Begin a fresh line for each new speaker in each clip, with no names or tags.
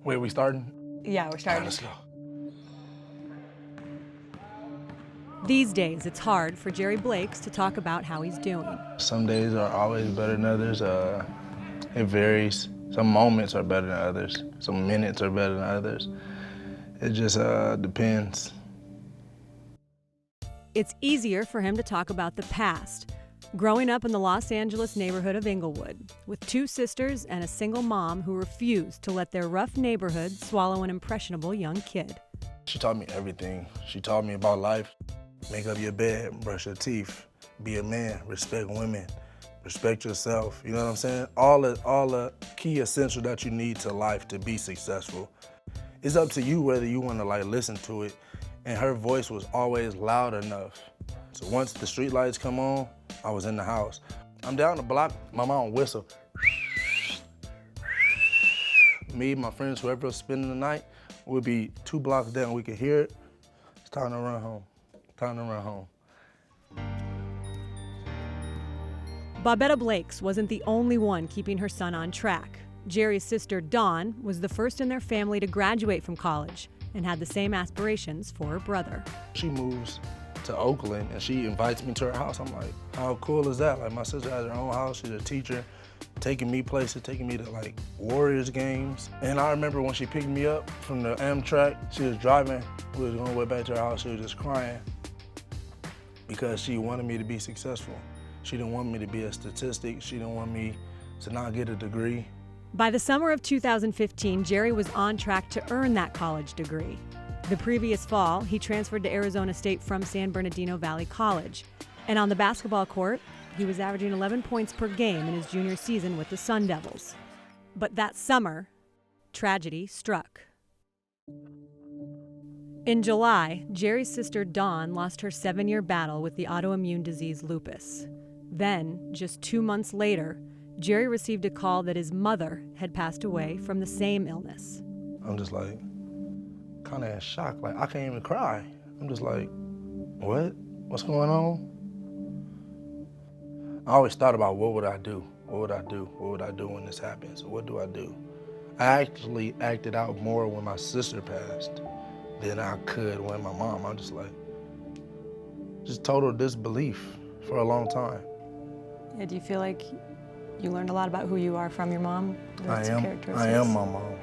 Wait, we starting?
Yeah, we're starting.
All right, let's go.
These days, it's hard for Gerry Blakes to talk about how he's doing.
Some days are always better than others. It varies. Some moments are better than others. Some minutes are better than others. It just depends.
It's easier for him to talk about the past. Growing up in the Los Angeles neighborhood of Inglewood, with 2 sisters and a single mom who refused to let their rough neighborhood swallow an impressionable young kid.
She taught me everything. She taught me about life. Make up your bed, brush your teeth, be a man, respect women, respect yourself. You know what I'm saying? All the key essential that you need to life to be successful. It's up to you whether you want to listen to it. And her voice was always loud enough. So once the street lights come on, I was in the house. I'm down the block, my mom whistle. Me, my friends, whoever was spending the night, would be 2 blocks down, we could hear it. It's time to run home. Time to run home.
Bobetta Blakes wasn't the only one keeping her son on track. Gerry's sister, Dawn, was the first in their family to graduate from college and had the same aspirations for her brother.
She moves to Oakland and she invites me to her house. I'm like, how cool is that? Like, my sister has her own house, she's a teacher, taking me places, taking me to Warriors games. And I remember when she picked me up from the Amtrak, she was driving, we was on the way back to her house, she was just crying because she wanted me to be successful. She didn't want me to be a statistic, she didn't want me to not get a degree.
By the summer of 2015, Gerry was on track to earn that college degree. The previous fall, he transferred to Arizona State from San Bernardino Valley College. And on the basketball court, he was averaging 11 points per game in his junior season with the Sun Devils. But that summer, tragedy struck. In July, Gerry's sister Dawn lost her 7-year battle with the autoimmune disease lupus. Then, just 2 months later, Gerry received a call that his mother had passed away from the same illness.
I'm just kind of in shock. I can't even cry. I'm just like, what? What's going on? I always thought about what would I do? What would I do? What would I do when this happens? What do I do? I actually acted out more when my sister passed than I could when my mom. I'm just total disbelief for a long time.
Yeah, do you feel like you learned a lot about who you are from your mom?
I am my mom.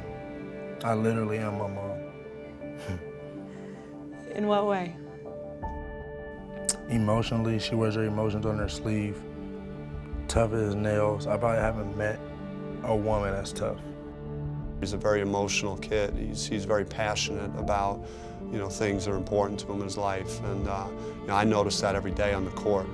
I literally am my mom.
In what way?
Emotionally, she wears her emotions on her sleeve. Tough as nails. I probably haven't met a woman that's tough.
He's a very emotional kid. He's very passionate about, things that are important to him in his life. And I notice that every day on the court,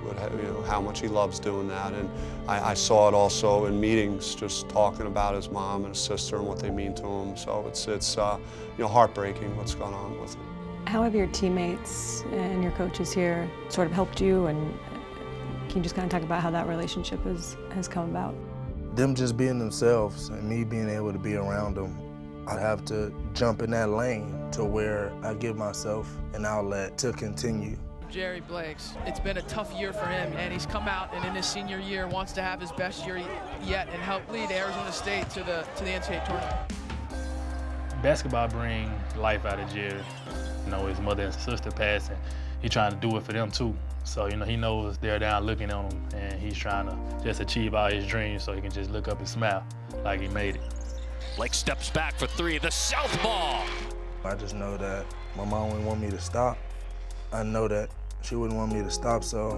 how much he loves doing that. And I saw it also in meetings, just talking about his mom and his sister and what they mean to him. So it's heartbreaking what's gone on with him.
How have your teammates and your coaches here sort of helped you? And can you just kind of talk about how that relationship has come about?
Them just being themselves and me being able to be around them, I'd have to jump in that lane to where I give myself an outlet to continue.
Gerry Blakes, it's been a tough year for him, and he's come out and in his senior year wants to have his best year yet and help lead Arizona State to the NCAA tournament.
Basketball brings life out of Gerry. His mother and sister passed, and he's trying to do it for them too. So, he knows they're down looking on him, and he's trying to just achieve all his dreams so he can just look up and smile like he made it.
Blakes steps back for 3, the southpaw.
I just know that my mom wouldn't want me to stop. I know that she wouldn't want me to stop, so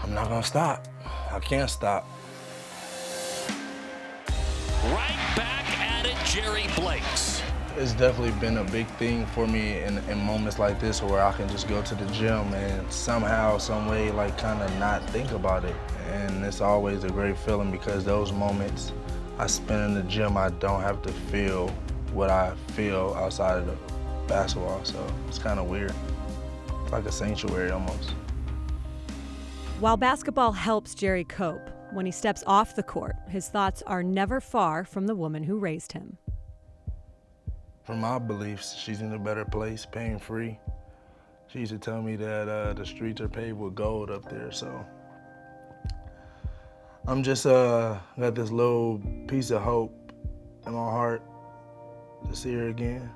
I'm not gonna stop. I can't stop.
Right back at it, Gerry Blakes.
It's definitely been a big thing for me in moments like this where I can just go to the gym and somehow, some way, kind of not think about it. And it's always a great feeling because those moments I spend in the gym, I don't have to feel what I feel outside of the basketball, so it's kind of weird. It's like a sanctuary almost.
While basketball helps Gerry cope, when he steps off the court, his thoughts are never far from the woman who raised him.
From my beliefs, she's in a better place, pain-free. She used to tell me that the streets are paved with gold up there, so I'm just got this little piece of hope in my heart to see her again.